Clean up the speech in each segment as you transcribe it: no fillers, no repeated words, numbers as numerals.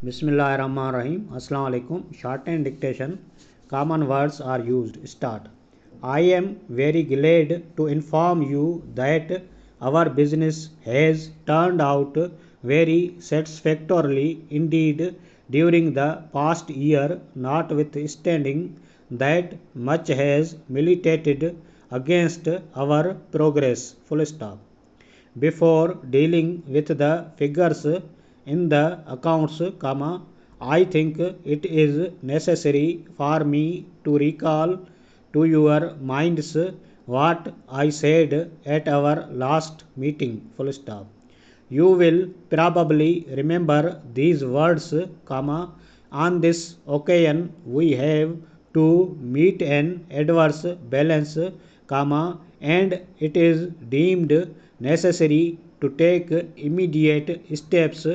Bismillahirrahmanirrahim. Assalamu alaikum. Shorthand dictation. Common words are used. Start. I am very glad to inform you that our business has turned out very satisfactorily indeed during the past year, notwithstanding that much has militated against our progress. Full stop. Before dealing with the figures in the accounts, I think it is necessary for me to recall to your minds what I said at our last meeting. Full stop. You will probably remember these words, on this occasion we have to meet an adverse balance, and it is deemed necessary to take immediate steps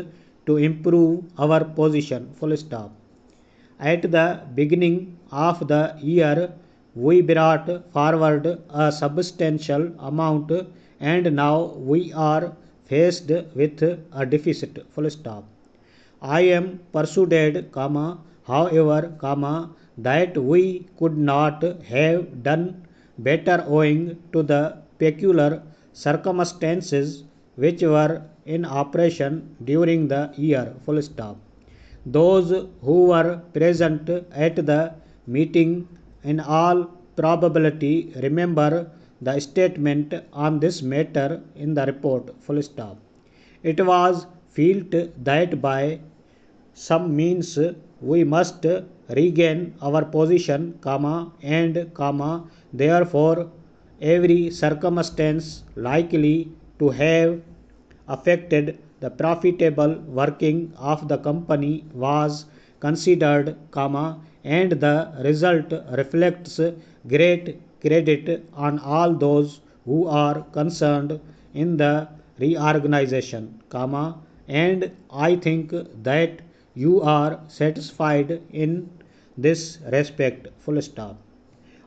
to improve our position. Full stop. At the beginning of the year, we brought forward a substantial amount, and now we are faced with a deficit. Full stop. I am persuaded, however, that we could not have done better owing to the peculiar circumstances which were in operation during the year. Full stop. Those who were present at the meeting in all probability remember the statement on this matter in the report. Full stop. It was felt that by some means we must regain our position, and therefore every circumstance likely to have affected the profitable working of the company was considered, and the result reflects great credit on all those who are concerned in the reorganization, and I think that you are satisfied in this respect. Full stop.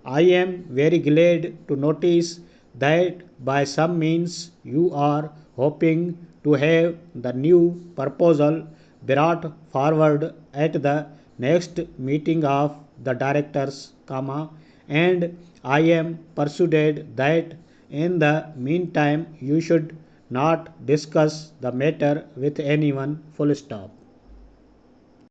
I am very glad to notice that by some means you are hoping to have the new proposal brought forward at the next meeting of the directors, and I am persuaded that in the meantime you should not discuss the matter with anyone. Full stop.